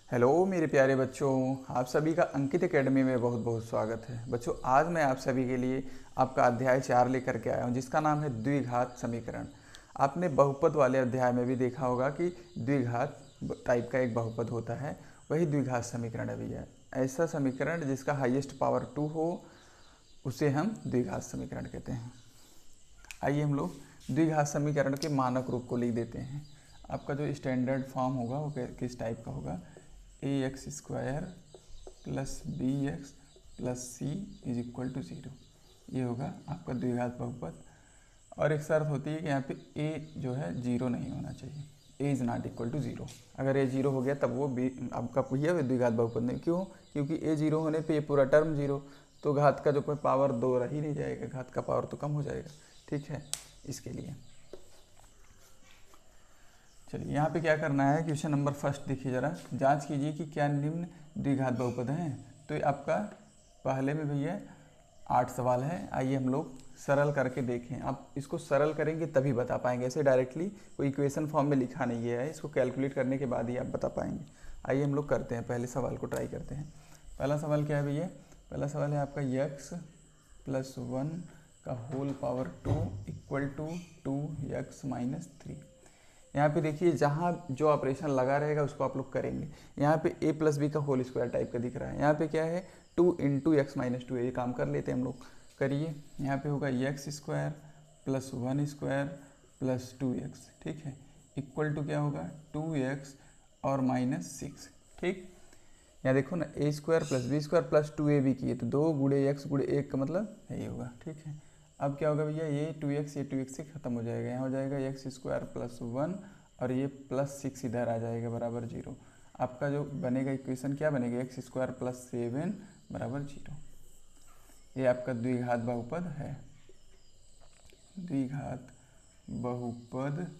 Hello मेरे प्यारे बच्चों, आप सभी का अंकित एकेडमी में बहुत बहुत स्वागत है। बच्चों, आज मैं आप सभी के लिए आपका अध्याय 4 लेकर के आया हूँ, जिसका नाम है द्विघात समीकरण। आपने बहुपद वाले अध्याय में भी देखा होगा कि द्विघात टाइप का एक बहुपद होता है, वही द्विघात समीकरण है भैया। ऐसा समीकरण जिसका हाईएस्ट पावर 2 हो, उसे हम द्विघात समीकरण कहते हैं। आइए हम लोग द्विघात समीकरण के मानक रूप को लिख देते हैं। आपका जो स्टैंडर्ड फॉर्म होगा वो किस टाइप का होगा? A X square plus B X plus C is equal to 0। ये होगा आपका द्विघात बहुपद। और एक शर्त होती है कि यहाँ पे ए जो है 0 नहीं होना चाहिए। A is not equal to 0। अगर ए 0 हो गया तब वो बी आपका यह द्विघात बहुपद नहीं। क्यों? क्योंकि ए 0 होने पे ये पूरा टर्म 0, तो घात का जो कोई पावर 2 रह ही नहीं जाएगा, घात का पावर तो कम हो जाएगा। ठीक है, इसके लिए चलिए यहाँ पे क्या करना है। क्वेश्चन नंबर फर्स्ट देखिए ज़रा, जांच कीजिए कि क्या निम्न द्विघात बहुपद हैं। तो ये आपका पहले में भैया 8 सवाल है। आइए हम लोग सरल करके देखें। आप इसको सरल करेंगे तभी बता पाएंगे, ऐसे डायरेक्टली कोई इक्वेशन फॉर्म में लिखा नहीं है, इसको कैलकुलेट करने के बाद ही आप बता पाएंगे। आइए हम लोग करते हैं, पहले सवाल को ट्राई करते हैं। पहला सवाल क्या है भैया? पहला सवाल है आपका x प्लस 1 का whole power 2 equal to 2x minus 3। यहाँ पे देखिए, जहाँ जो ऑपरेशन लगा रहेगा उसको आप लोग करेंगे। यहाँ पे a प्लस बी का होल स्क्वायर टाइप का दिख रहा है। यहाँ पे क्या है? 2 इंटू एक्स माइनस 2। ये काम कर लेते हैं हम लोग, करिए। यहाँ पे होगा x square plus 1 square plus 2x, ठीक है, इक्वल टू क्या होगा? 2x और माइनस 6। ठीक, यहाँ देखो ना, A square plus B square plus 2ab किए तो 2 गुणे एक्स गुणे 1 का मतलब यही होगा। ठीक है, अब क्या होगा भैया? ये 2x ये 2x से खत्म हो जाएगा। यहाँ हो जाएगा एक्स स्क्वायर प्लस 1 और ये प्लस 6 इधर आ जाएगा बराबर 0। आपका जो बनेगा इक्वेशन क्या बनेगा? एक्स स्क्वायर प्लस 7 बराबर 0। ये आपका द्विघात बहुपद है, द्विघात बहुपद।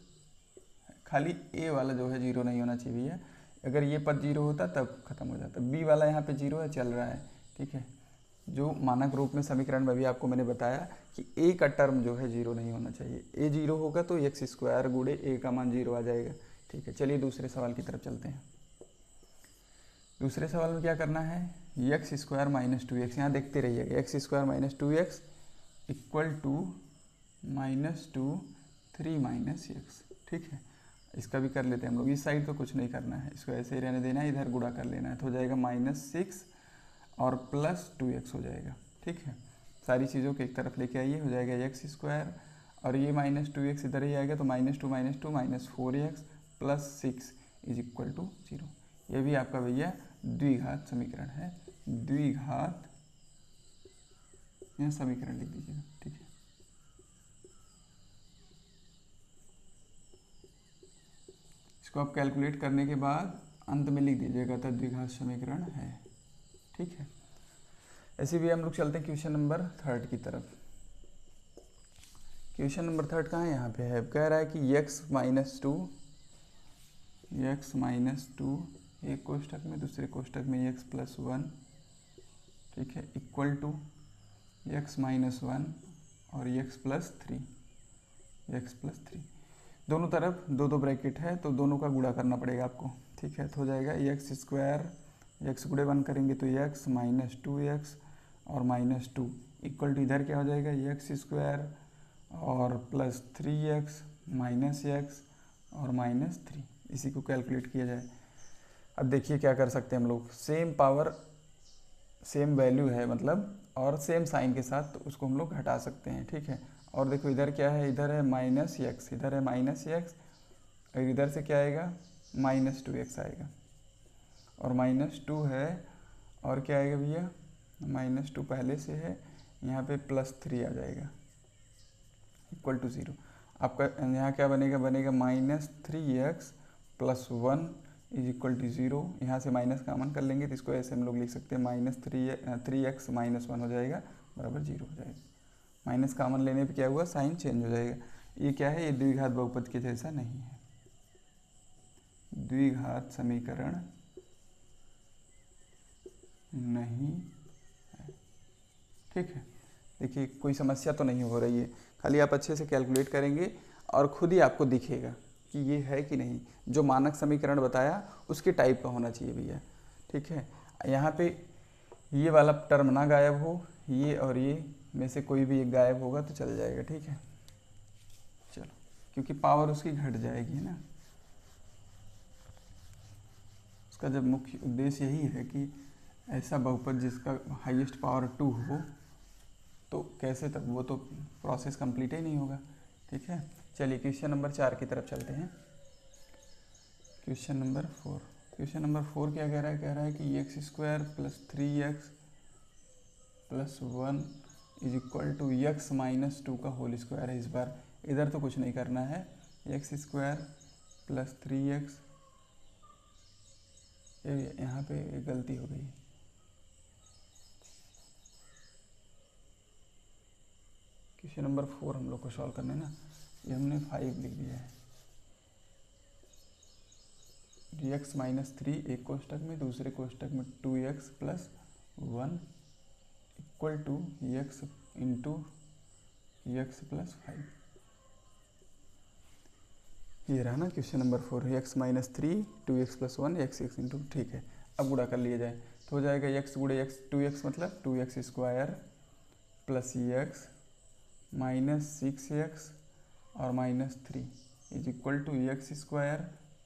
खाली ए वाला जो है 0 नहीं होना चाहिए भैया। अगर ये पद 0 होता तब खत्म हो जाता। बी वाला यहाँ पे 0 है, चल रहा है। ठीक है, जो मानक रूप में समीकरण में भी आपको मैंने बताया कि ए का टर्म जो है 0 नहीं होना चाहिए। ए 0 होगा तो एक्स स्क्वायर गुणे ए का मान 0 आ जाएगा। ठीक है, चलिए दूसरे सवाल की तरफ चलते हैं। दूसरे सवाल में क्या करना है? एक्स स्क्वायर माइनस 2x, यहाँ देखते रहिएगा। X square minus 2x equal to minus 2 3 minus x. ठीक है, इसका भी कर लेते हैं हम लोग। इस साइड तो कुछ नहीं करना है, इसको ऐसे ही रहने देना है, इधर गुणा कर लेना है तो हो जाएगा -6 और प्लस 2x हो जाएगा। ठीक है, सारी चीज़ों को एक तरफ लेके आइए, हो जाएगा एक्स स्क्वायर और ये -2x इधर ही आएगा तो -2 minus 4x plus 6 is equal to 0। ये भी आपका भैया द्विघात समीकरण है। द्विघात यह समीकरण लिख दीजिएगा। ठीक है, इसको आप कैलकुलेट करने के बाद अंत में लिख दीजिएगा तो द्विघात समीकरण है। ठीक है, ऐसे भी हम लोग चलते हैं क्वेश्चन नंबर 3 की तरफ। क्वेश्चन नंबर 3 कहाँ है? यहाँ पे है। कह रहा है कि x माइनस 2 एक कोष्ठक में, दूसरे कोष्ठक में x प्लस 1, ठीक है, इक्वल टू x माइनस 1 और x प्लस 3। दोनों तरफ दो दो ब्रैकेट है तो दोनों का गुणा करना पड़ेगा आपको। ठीक है, तो हो जाएगा एक्स स्क्वायर, एक्स गुणे 1 करेंगे तो x माइनस 2x और माइनस 2 इक्वल टू इधर क्या हो जाएगा? एक्स स्क्वायर और प्लस 3x माइनस x और माइनस 3। इसी को कैलकुलेट किया जाए। अब देखिए क्या कर सकते हैं हम लोग। सेम पावर सेम वैल्यू है मतलब, और सेम साइन के साथ, तो उसको हम लोग हटा सकते हैं। ठीक है, और देखो इधर क्या है? इधर है माइनस एक्स, इधर है माइनस एक्स और इधर से क्या आएगा? -2x आएगा और -2 है और क्या आएगा भैया? -2 पहले से है, यहाँ पे +3 आ जाएगा इक्वल टू 0। आपका यहाँ क्या बनेगा? बनेगा -3x plus 1 is equal to 0। यहाँ से माइनस कॉमन कर लेंगे तो इसको ऐसे हम लोग लिख सकते हैं -3x माइनस 1 हो जाएगा बराबर 0 हो जाएगा। माइनस कॉमन लेने पे क्या हुआ? साइन चेंज हो जाएगा। ये क्या है? ये द्विघात बहुपद के जैसा नहीं है, द्विघात समीकरण नहीं है। ठीक है, देखिए कोई समस्या तो नहीं हो रही है, खाली आप अच्छे से कैलकुलेट करेंगे और खुद ही आपको दिखेगा कि ये है कि नहीं, जो मानक समीकरण बताया उसके टाइप का होना चाहिए भैया। ठीक है, यहाँ पे ये वाला टर्म ना गायब हो, ये और ये में से कोई भी एक गायब होगा तो चल जाएगा। ठीक है, चलो, क्योंकि पावर उसकी घट जाएगी ना। उसका जब मुख्य उद्देश्य यही है कि ऐसा बहुपद जिसका हाईएस्ट पावर 2 हो, तो कैसे तक, वो तो प्रोसेस कंप्लीट ही नहीं होगा। ठीक है, चलिए क्वेश्चन नंबर 4 की तरफ चलते हैं। क्वेश्चन नंबर 4, क्वेश्चन नंबर 4 क्या कह रहा है कि x square plus 3x plus 1 is equal to x minus 2 का होल स्क्वायर है। इस बार इधर तो कुछ नहीं करना है, एक्स स्क्वायर प्लस 3x, यहाँ पे एक गलती हो गई, क्वेश्चन नंबर 4 हम लोग को सॉल्व करना है ना, ये हमने 5 लिख दिया है। x माइनस 3 एक कोष्टक में, दूसरे कोष्टक में 2x plus 1 equal to x into x plus 5। ये रहा ना question number 4, x minus 3 2x plus 1 x into. ठीक है, अब गुणा कर लिया जाए तो हो जाएगा x गुणे x 2x मतलब 2x square plus x minus 6x और minus 3 is equal to x square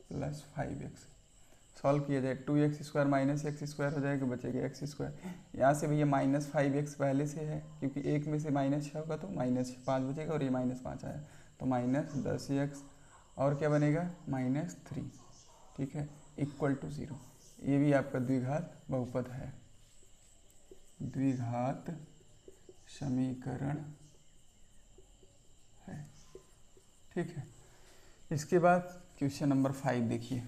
plus 5x। Solve किया जाए, 2x square minus x square हो जाएगा, बचेगा एक्स स्क्वायर। यहाँ से भैया माइनस 5x पहले से है, क्योंकि एक में से माइनस 6 होगा तो माइनस 5 बचेगा, और ये माइनस 5 आया तो माइनस 10x, और क्या बनेगा माइनस 3। ठीक है, इक्वल टू 0। ये भी आपका द्विघात बहुपद है, द्विघात समीकरण है। ठीक है, इसके बाद क्वेश्चन नंबर 5 देखिए।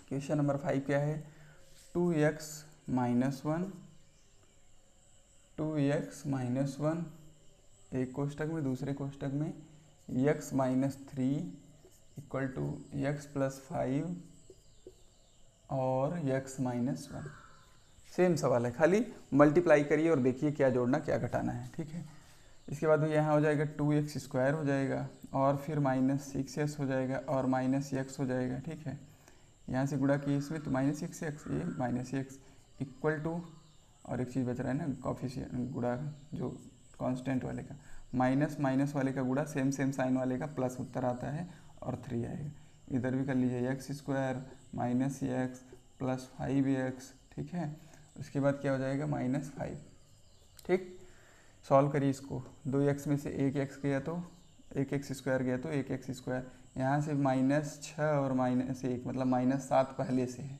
क्वेश्चन नंबर 5 क्या है, 2x माइनस 1 2x माइनस 1 एक कोष्टक में, दूसरे कोष्टक में x minus 3 equal to x plus 5 और x माइनस 1। सेम सवाल है, खाली मल्टीप्लाई करिए और देखिए क्या जोड़ना क्या घटाना है। ठीक है, इसके बाद यहाँ हो जाएगा 2x स्क्वायर हो जाएगा, और फिर माइनस 6x हो जाएगा, और माइनस x हो जाएगा। ठीक है, यहाँ से गुणा किए इसमें तो माइनस 6x, ये माइनस x इक्वल टू, और एक चीज़ बच रहा है ना कॉफिशिएंट गुणा, जो कांस्टेंट वाले का माइनस, माइनस वाले का गुणा, सेम सेम साइन वाले का प्लस उत्तर आता है, और 3 आएगा। इधर भी कर लीजिए, x square minus x plus 5x। ठीक है, उसके बाद क्या हो जाएगा माइनस 5। ठीक, सॉल्व करिए इसको, 2x में से एक x गया तो एक एक्स स्क्वायर गया तो एक एक्स स्क्वायर, यहाँ से माइनस 6 और माइनस 1 मतलब माइनस 7 पहले से है,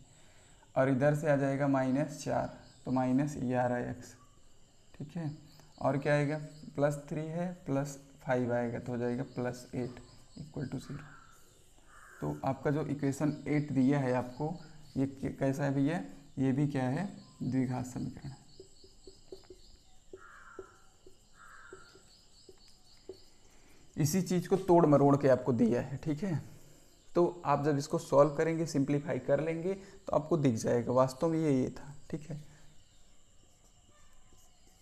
और इधर से आ जाएगा माइनस 4 तो माइनस 11x। ठीक है, और क्या आएगा प्लस 3 है प्लस 5 आएगा तो हो जाएगा प्लस 8 इक्वल टू 0। तो आपका जो इक्वेशन 8 दिया है आपको, ये कैसा है भैया, ये भी क्या है द्विघात समीकरण है। इसी चीज़ को तोड़ मरोड़ के आपको दिया है। ठीक है, तो आप जब इसको सॉल्व करेंगे, सिंप्लीफाई कर लेंगे तो आपको दिख जाएगा वास्तव में ये था। ठीक है,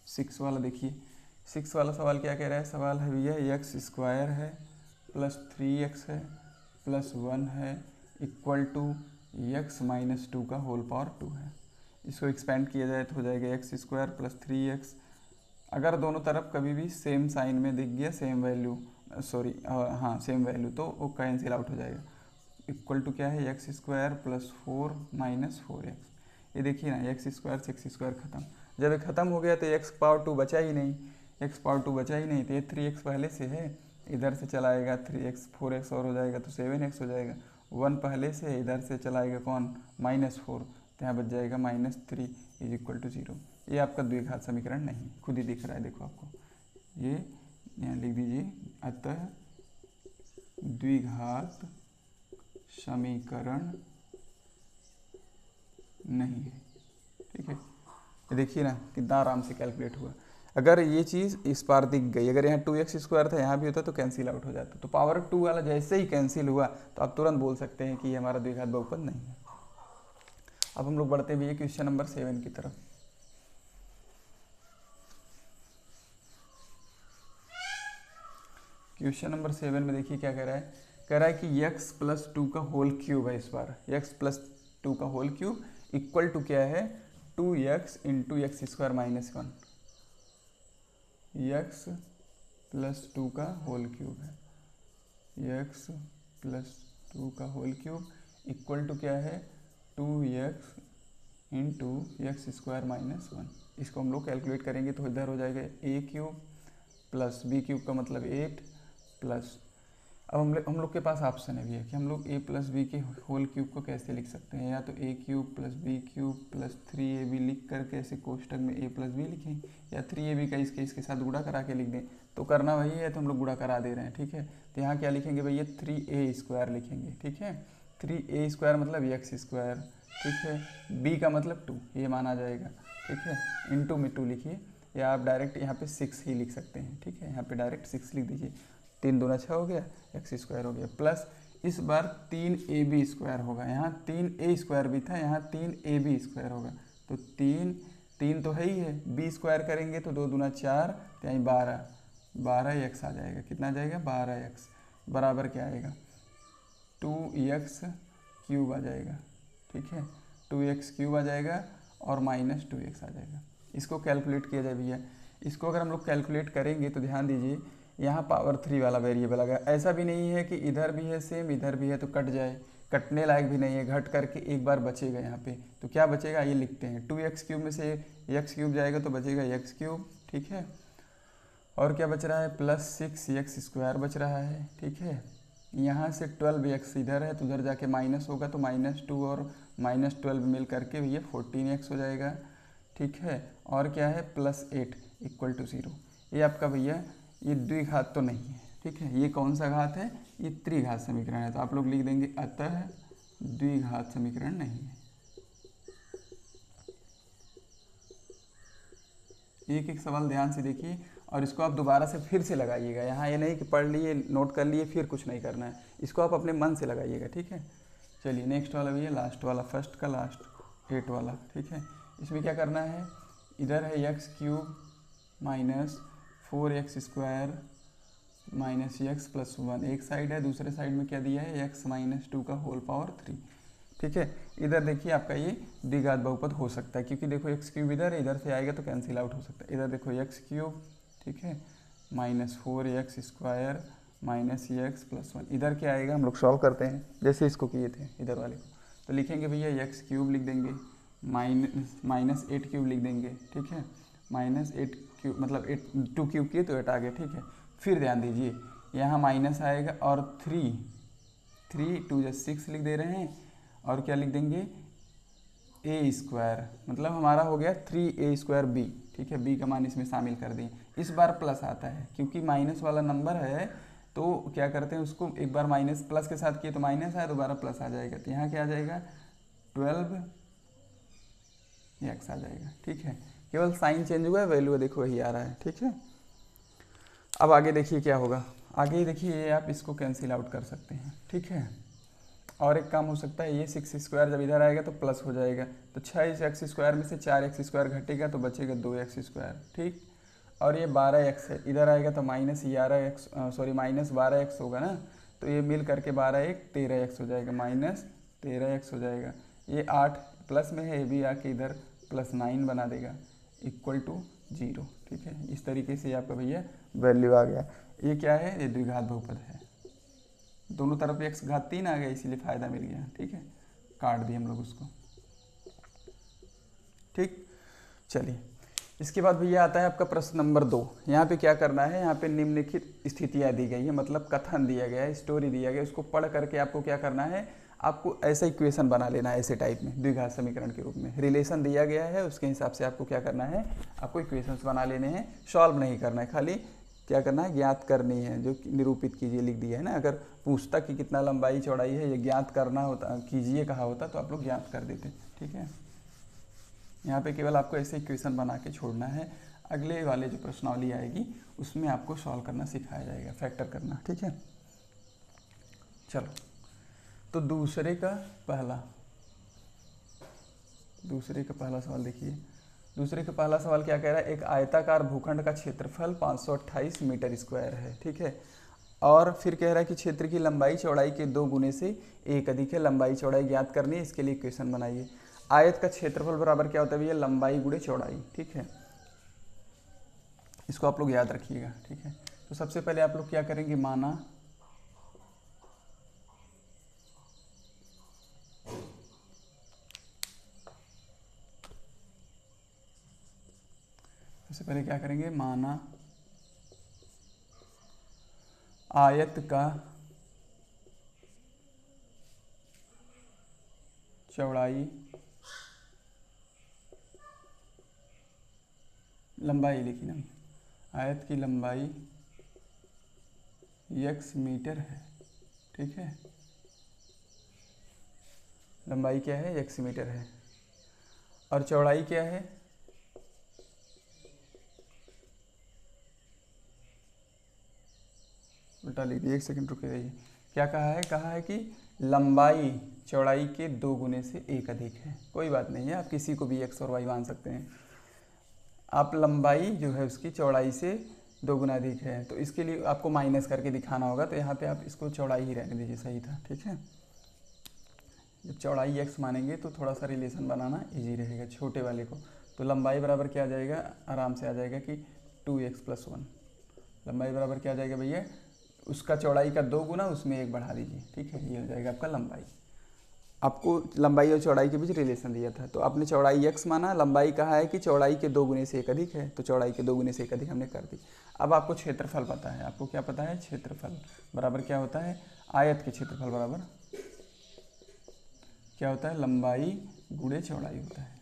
6 वाला देखिए, 6 वाला सवाल क्या कह रहा है, सवाल है भैया एक्स स्क्वायर है प्लस 3x है प्लस 1 है इक्वल टू एक्स माइनस 2 का होल पावर 2 है। इसको एक्सपेंड किया जाए तो हो जाएगा एक्स स्क्वायर प्लस 3x। अगर दोनों तरफ कभी भी सेम साइन में दिख गया, सेम वैल्यू, सॉरी हाँ सेम वैल्यू, तो वो कैंसिल आउट हो जाएगा। इक्वल टू क्या है x square plus 4 minus 4x। ये देखिए ना, एक्स स्क्वायर से एक्स स्क्वायर खत्म, जब ये खत्म हो गया तो एक्स पावर 2 बचा ही नहीं, एक्स पावर 2 बचा ही नहीं, तो ये 3x पहले से है, इधर से चलाएगा 3x 4x और हो जाएगा तो 7x हो जाएगा। 1 पहले से, इधर से चलाएगा कौन माइनस 4, तो यहाँ बच जाएगा माइनस 3 इज इक्वल टू 0। ये आपका द्विघात समीकरण नहीं, खुद ही दिख रहा है, देखो आपको, ये यहाँ लिख दीजिए, अतः द्विघात समीकरण नहीं है। ठीक है, ये देखिए ना कितना आराम से कैलकुलेट हुआ। अगर ये चीज़ इस पार दिख गई, अगर यहाँ 2x स्क्वायर था यहाँ भी होता तो कैंसिल आउट हो जाता, तो पावर 2 वाला जैसे ही कैंसिल हुआ तो आप तुरंत बोल सकते हैं कि ये हमारा द्विघात बहुपद नहीं है। अब हम लोग बढ़ते हुए क्वेश्चन नंबर 7 की तरफ। क्वेश्चन नंबर 7 में देखिए क्या कह रहा है कह रहा है कि x प्लस 2 का होल क्यूब है। इस बार x प्लस 2 का होल क्यूब इक्वल टू क्या है 2x into x square minus 1। x plus 2 का होल क्यूब है, x प्लस 2 का होल क्यूब इक्वल टू क्या है 2x into x square minus 1। इसको हम लोग कैलकुलेट करेंगे तो इधर हो जाएगा a cube plus b cube का मतलब 8 प्लस, अब हम लोग के पास ऑप्शन है भी है कि हम लोग a प्लस बी के होल क्यूब को कैसे लिख सकते हैं, या तो a cube plus b cube plus 3ab लिख करके ऐसे कोष्टक में a प्लस बी लिखें, या 3ab का इसके साथ गुणा करा के लिख दें। तो करना वही है तो हम लोग गुणा करा दे रहे हैं, ठीक है। तो यहाँ क्या लिखेंगे भैया 3a स्क्वायर लिखेंगे, ठीक है। 3a स्क्वायर मतलब एक्स स्क्वायर, ठीक है। b का मतलब 2 ये माना जाएगा, ठीक है। इंटू में 2 लिखिए, या आप डायरेक्ट यहाँ पे 6 ही लिख सकते हैं, ठीक है। यहाँ पे डायरेक्ट 6 लिख दीजिए, 3 दूना 6 हो गया, एक्स स्क्वायर हो गया, प्लस इस बार 3ab स्क्वायर होगा। यहाँ 3a स्क्वायर भी था, यहाँ 3ab स्क्वायर होगा। तो 3 तो है ही है, b स्क्वायर करेंगे तो 2 दूना 4, तो यहीं 12x आ जाएगा। कितना आ जाएगा 12x बराबर क्या आएगा 2x क्यूब आ जाएगा, ठीक है। 2x क्यूब आ जाएगा और माइनस 2x आ जाएगा। इसको कैलकुलेट किया जाए भैया, इसको अगर हम लोग कैलकुलेट करेंगे तो ध्यान दीजिए यहाँ पावर 3 वाला वेरिएबल आ गया। ऐसा भी नहीं है कि इधर भी है सेम इधर भी है तो कट जाए, कटने लायक भी नहीं है, घट करके एक बार बचेगा यहाँ पे। तो क्या बचेगा ये लिखते हैं, 2x क्यूब में से x क्यूब जाएगा तो बचेगा x क्यूब, ठीक है। और क्या बच रहा है प्लस 6x स्क्वायर बच रहा है, ठीक है। यहाँ से 12x इधर है तो उधर जाके माइनस होगा तो -2 और -12 मिल करके भैया 14x हो जाएगा, ठीक है। और क्या है +8 इक्वल टू 0। ये आपका भैया ये द्विघात तो नहीं है, ठीक है। ये कौन सा घात है, ये त्रिघात समीकरण है। तो आप लोग लिख देंगे अतः द्विघात समीकरण नहीं है। एक एक सवाल ध्यान से देखिए और इसको आप दोबारा से फिर से लगाइएगा। यहाँ ये नहीं कि पढ़ लिए नोट कर लिए फिर कुछ नहीं करना है, इसको आप अपने मन से लगाइएगा, ठीक है। चलिए नेक्स्ट वाला भैया लास्ट वाला, फर्स्ट का लास्ट 8 वाला, ठीक है। इसमें क्या करना है, इधर है x cube minus 4x square minus x plus 1 एक साइड है, दूसरे साइड में क्या दिया है x माइनस 2 का होल पावर 3, ठीक है। इधर देखिए आपका ये द्विघात बहुपद हो सकता है क्योंकि देखो x क्यूब इधर है, इधर से आएगा तो कैंसिल आउट हो सकता है। इधर देखो x क्यूब, ठीक है, minus 4x square minus x plus 1, इधर क्या आएगा हम लोग सॉल्व करते हैं जैसे इसको किए थे इधर वाले को। तो लिखेंगे भैया x क्यूब लिख देंगे, माइनस 8 क्यूब लिख देंगे, ठीक है। -8 क्यूब मतलब 2 क्यूब किए तो 8 आ गया, ठीक है। फिर ध्यान दीजिए यहाँ माइनस आएगा और 3 2 6 लिख दे रहे हैं, और क्या लिख देंगे a स्क्वायर, मतलब हमारा हो गया 3a स्क्वायर b, ठीक है। b का मान इसमें शामिल कर दिए। इस बार प्लस आता है क्योंकि माइनस वाला नंबर है तो क्या करते हैं उसको एक बार माइनस प्लस के साथ किए तो माइनस आया, दोबारा प्लस आ जाएगा। तो यहाँ क्या आ जाएगा 12x आ जाएगा, ठीक है। केवल साइन चेंज हुआ है, वैल्यू देखो वही आ रहा है, ठीक है। अब आगे देखिए क्या होगा, आगे देखिए आप इसको कैंसिल आउट कर सकते हैं, ठीक है। और एक काम हो सकता है, ये 6 स्क्वायर जब इधर आएगा तो प्लस हो जाएगा, तो 6x स्क्वायर में से 4x स्क्वायर घटेगा तो बचेगा 2x स्क्वायर, ठीक। और ये 12x है, इधर आएगा तो माइनस 12x होगा ना, तो ये मिल करके 12 1 13x हो जाएगा, -13x हो जाएगा। ये 8 प्लस में है, ये भी आके इधर +9 बना देगा इक्वल टू 0, ठीक है। इस तरीके से आपका भैया वैल्यू आ गया। ये क्या है, ये द्विघात बहुपद है, दोनों तरफ x घात 3 आ गया इसीलिए फ़ायदा मिल गया, ठीक है। काट दिए हम लोग उसको, ठीक। चलिए इसके बाद भैया आता है आपका प्रश्न नंबर 2। यहाँ पे क्या करना है, यहाँ पे निम्नलिखित स्थितियाँ दी गई है, मतलब कथन दिया गया है, स्टोरी दिया गया है, उसको पढ़ करके आपको क्या करना है, आपको ऐसा इक्वेशन बना लेना है, ऐसे टाइप में द्विघात समीकरण के रूप में। रिलेशन दिया गया है उसके हिसाब से आपको क्या करना है, आपको इक्वेशंस बना लेने हैं, सॉल्व नहीं करना है, खाली क्या करना है ज्ञात करनी है। जो निरूपित कीजिए लिख दिया है ना, अगर पूछता कि कितना लंबाई चौड़ाई है ये ज्ञात करना होता, कीजिए कहा होता तो आप लोग ज्ञात कर देते, ठीक है। यहाँ पे केवल आपको ऐसे इक्वेशन बना के छोड़ना है, अगले वाले जो प्रश्नावली आएगी उसमें आपको सॉल्व करना सिखाया जाएगा, फैक्टर करना, ठीक है। चलो तो दूसरे का पहला सवाल देखिए। दूसरे का पहला सवाल क्या कह रहा है, एक आयताकार भूखंड का क्षेत्रफल 528 मीटर स्क्वायर है, ठीक है। और फिर कह रहा है कि क्षेत्र की लंबाई चौड़ाई के 2 गुने से 1 अधिक है। लंबाई चौड़ाई ज्ञात करनी है, इसके लिए इक्वेशन बनाइए। आयत का क्षेत्रफल बराबर क्या होता है भैया, लंबाई गुणे चौड़ाई। ठीक है, इसको आप लोग याद रखिएगा। ठीक है, तो सबसे पहले आप लोग क्या करेंगे, माना सबसे पहले क्या करेंगे, माना आयत का चौड़ाई लंबाई लिखी ना, आयत की लंबाई x मीटर है। ठीक है, लंबाई क्या है, x मीटर है, और चौड़ाई क्या है, उल्टा लिख दिया, 1 सेकंड रुके रहिए। क्या कहा है कि लंबाई चौड़ाई के 2 गुने से 1 अधिक है। कोई बात नहीं है, आप किसी को भी x और y मान सकते हैं। आप लंबाई जो है उसकी चौड़ाई से 2 गुना अधिक है, तो इसके लिए आपको माइनस करके दिखाना होगा, तो यहाँ पे आप इसको चौड़ाई ही रहने दीजिए, सही था। ठीक है, जब चौड़ाई x मानेंगे तो थोड़ा सा रिलेशन बनाना इजी रहेगा छोटे वाले को। तो लंबाई बराबर क्या आ जाएगा, आराम से आ जाएगा कि 2x + 1। लंबाई बराबर क्या आ जाएगा भैया, उसका चौड़ाई का 2 गुना, उसमें 1 बढ़ा दीजिए। ठीक है, ये हो जाएगा आपका लंबाई। आपको लंबाई और चौड़ाई के बीच रिलेशन दिया था, तो आपने चौड़ाई x माना, लंबाई कहा है कि चौड़ाई के 2 गुने से 1 अधिक है, तो चौड़ाई के 2 गुने से 1 अधिक हमने कर दी। अब आपको क्षेत्रफल पता है, आपको क्या पता है, क्षेत्रफल बराबर क्या होता है, आयत के क्षेत्रफल बराबर क्या होता है, लंबाई गुणे चौड़ाई होता है।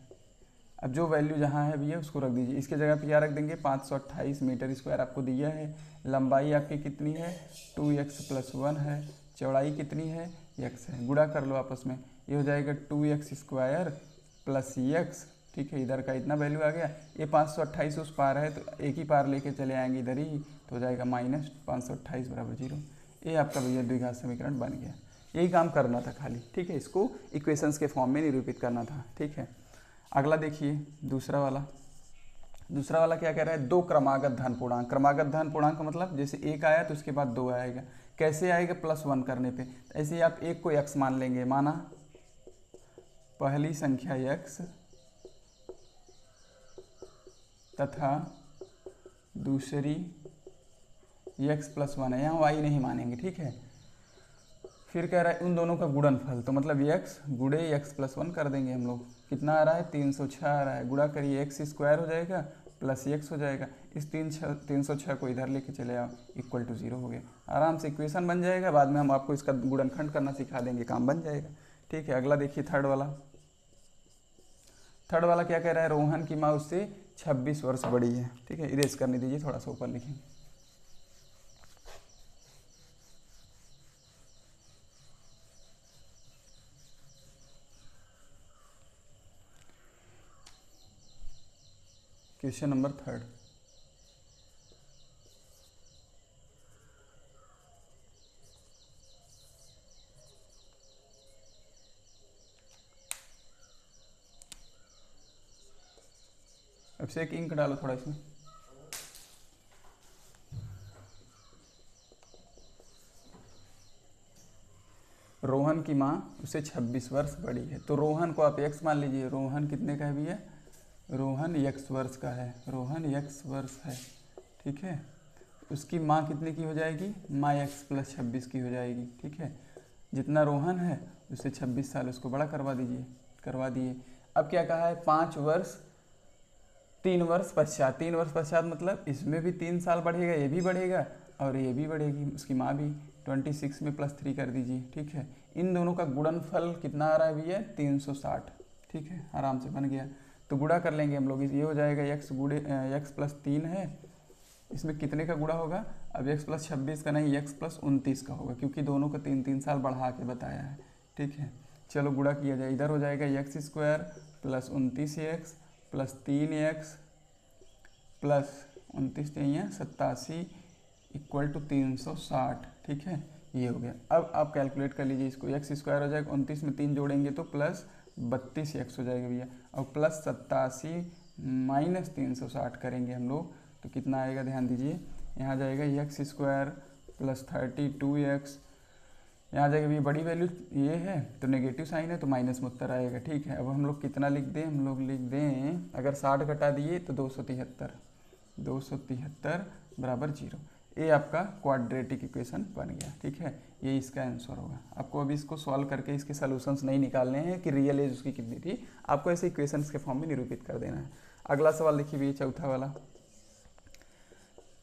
अब जो वैल्यू जहाँ है भैया उसको रख दीजिए, इसके जगह पे क्या रख देंगे, 528 मीटर स्क्वायर आपको दिया है। लंबाई आपकी कितनी है, 2x + 1 है, चौड़ाई कितनी है, x है। गुणा कर लो आपस में, ये हो जाएगा 2x² + x। ठीक है, इधर का इतना वैल्यू आ गया, ये 528 उस पार है तो एक ही पार लेके चले आएंगे इधर ही, तो हो जाएगा -528 = 0। ये आपका भैया द्विघात समीकरण बन गया। यही काम करना था खाली। ठीक है, इसको इक्वेशंस के फॉर्म में निरूपित करना था। ठीक है, अगला देखिए, दूसरा वाला क्या कह रहा है, 2 क्रमागत धन पूर्णांक। क्रमागत धन पूर्णांक का मतलब जैसे 1 आया तो उसके बाद 2 आएगा। कैसे आएगा, +1 करने पे। ऐसे ही आप एक को x मान लेंगे, माना पहली संख्या x तथा दूसरी x + 1 है, यहाँ y नहीं मानेंगे। ठीक है, फिर कह रहा है उन दोनों का गुणनफल, तो मतलब x गुणे x + 1 कर देंगे हम लोग। कितना आ रहा है, 306 आ रहा है। गुणा करिए, x² हो जाएगा प्लस x हो जाएगा। इस 306 को इधर लेके चले आओ, = 0 हो गया। आराम से इक्वेशन बन जाएगा, बाद में हम आपको इसका गुणनखंड करना सिखा देंगे, काम बन जाएगा। ठीक है, अगला देखिए, थर्ड वाला क्या कह रहा है, रोहन की माँ उससे 26 वर्ष बड़ी है। ठीक है, इरेज करने दीजिए, थोड़ा सा ऊपर लिखें। Question number 3। अब से एक इंक डालो थोड़ा इसमें। रोहन की माँ उसे 26 वर्ष बड़ी है, तो रोहन को आप x मान लीजिए। रोहन कितने का है भैया, रोहन x वर्ष का है, रोहन x वर्ष है। ठीक है, उसकी माँ कितने की हो जाएगी, माँ x + 26 की हो जाएगी। ठीक है, जितना रोहन है उससे 26 साल उसको बड़ा करवा दिए। अब क्या कहा है, 5 वर्ष 3 वर्ष पश्चात। 3 वर्ष पश्चात मतलब इसमें भी 3 साल बढ़ेगा, ये भी बढ़ेगा और ये भी बढ़ेगी, उसकी माँ भी। 26 में +3 कर दीजिए। ठीक है, इन दोनों का गुणनफल कितना आ रहा है भैया, 360। ठीक है, आराम से बन गया। तो गुणा कर लेंगे हम लोग, ये हो जाएगा x + 3 है, इसमें कितने का गुणा होगा, अब x + 26 का नहीं, x + 29 का होगा, क्योंकि दोनों को 3-3 साल बढ़ा के बताया है। ठीक है, चलो गुणा किया जाए, इधर हो जाएगा x² + 29x + 3x + 29 87 = 360। ठीक है, ये हो गया। अब आप कैलकुलेट कर लीजिए इसको, x² हो जाएगा, 29 में 3 जोड़ेंगे तो +32x हो जाएगा भैया, और +87 - 360 करेंगे हम लोग तो कितना आएगा, ध्यान दीजिए। यहाँ जाएगा x² + प्लस 32x, यहाँ जाएगा भैया बड़ी वैल्यू ये है तो नेगेटिव साइन है तो माइनस में उत्तर आएगा। ठीक है, अब हम लोग कितना लिख दें, हम लोग लिख दें अगर 60 घटा दिए तो 273 बराबर 0। ये आपका क्वाड्रेटिक इक्वेशन बन गया। ठीक है, ये इसका आंसर होगा। आपको अभी इसको सॉल्व करके इसके सॉल्यूशंस नहीं निकालने हैं कि रियल एज उसकी कितनी थी, आपको ऐसे इक्वेशंस के फॉर्म में निरूपित कर देना है। अगला सवाल देखिए भैया, चौथा वाला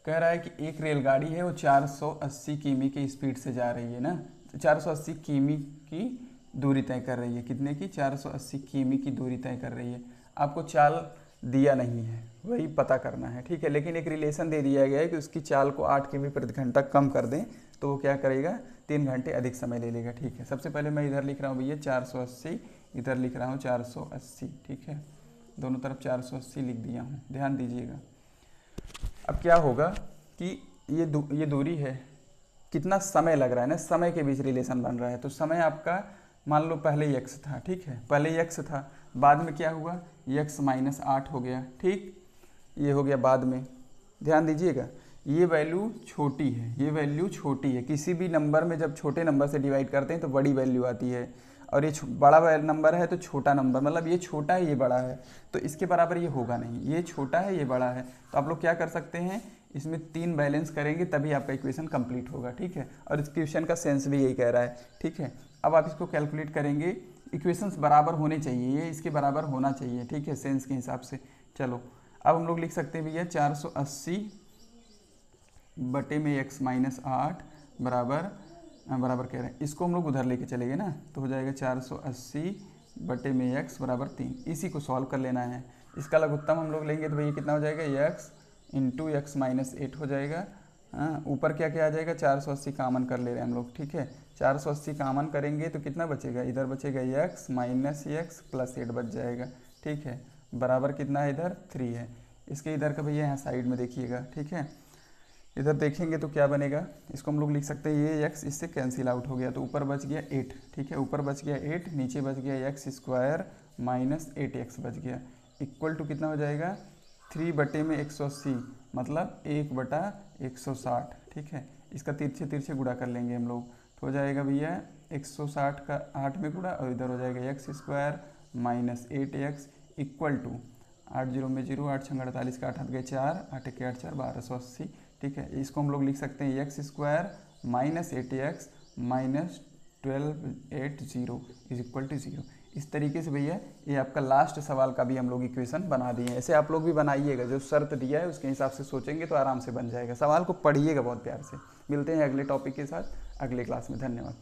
कह रहा है कि एक रेलगाड़ी है वो 480 किमी की स्पीड से जा रही है ना, 480 किमी की दूरी तय कर रही है। कितने की? 480 किमी की दूरी तय कर रही है। आपको चाल दिया नहीं है, वही पता करना है। ठीक है, लेकिन एक रिलेशन दे दिया गया है कि उसकी चाल को 8 किमी प्रति घंटा कम कर दें तो वो क्या करेगा, 3 घंटे अधिक समय ले लेगा। ठीक है, सबसे पहले मैं इधर लिख रहा हूँ भैया 480, इधर लिख रहा हूँ 480। ठीक है, दोनों तरफ 480 लिख दिया हूँ, ध्यान दीजिएगा। अब क्या होगा कि ये दूरी है, कितना समय लग रहा है ना, समय के बीच रिलेशन बन रहा है। तो समय आपका मान लो पहले x था। ठीक है, पहले x था, बाद में क्या हुआ, x माइनस 8 हो गया। ठीक, ये हो गया बाद में। ध्यान दीजिएगा, ये वैल्यू छोटी है, ये वैल्यू छोटी है। किसी भी नंबर में जब छोटे नंबर से डिवाइड करते हैं तो बड़ी वैल्यू आती है, और ये बड़ा नंबर है तो छोटा नंबर, मतलब ये छोटा है ये बड़ा है, तो इसके बराबर ये होगा नहीं। ये छोटा है ये बड़ा है, तो आप लोग क्या कर सकते हैं, इसमें 3 बैलेंस करेंगे तभी आपका इक्वेशन कंप्लीट होगा। ठीक है, और इस क्वेश्चन का सेंस भी यही कह रहा है। ठीक है, अब आप इसको कैलकुलेट करेंगे, इक्वेशंस बराबर होने चाहिए, ये इसके बराबर होना चाहिए। ठीक है, सेंस के हिसाब से। चलो अब हम लोग लिख सकते हैं भैया 480 बटे में x माइनस 8 बराबर कह रहे हैं, इसको हम लोग उधर लेके चलेंगे ना, तो हो जाएगा 480 बटे में x बराबर 3। इसी को सॉल्व कर लेना है। इसका लघुत्तम हम लोग लेंगे तो भैया कितना हो जाएगा, x इंटू एक्स माइनस 8 हो जाएगा। हाँ, ऊपर क्या क्या आ जाएगा, 480 कामन कर ले रहे हैं हम लोग। ठीक है, 480 कामन करेंगे तो कितना बचेगा, इधर बचेगा x माइनस एक्स प्लस 8 बच जाएगा। ठीक है, बराबर कितना है, इधर 3 है। इसके इधर का भैया यहाँ साइड में देखिएगा। ठीक है, इधर देखेंगे तो क्या बनेगा, इसको हम लोग लिख सकते हैं ये x इससे कैंसिल आउट हो गया तो ऊपर बच गया 8। ठीक है, ऊपर बच गया 8, नीचे बच गया x स्क्वायर माइनस 8x बच गया, इक्वल टू कितना हो जाएगा, 3 बटे में 180 मतलब 1 बटा 160। ठीक है, इसका तिरछे गुणा कर लेंगे हम लोग तो हो जाएगा भैया 160 का 8 में गुणा, और इधर हो जाएगा x square minus 8x equal to 8 0 में 0, 8 6 48 का 8 हाथ गए 4, 8 1 8 4 1280। ठीक है, इसको हम लोग लिख सकते हैं x square minus 8x minus 1280 is equal to 0। इस तरीके से भैया ये आपका लास्ट सवाल का भी हम लोग इक्वेशन बना दिए हैं। ऐसे आप लोग भी बनाइएगा, जो शर्त दिया है उसके हिसाब से सोचेंगे तो आराम से बन जाएगा। सवाल को पढ़िएगा बहुत प्यार से। मिलते हैं अगले टॉपिक के साथ अगले क्लास में। धन्यवाद।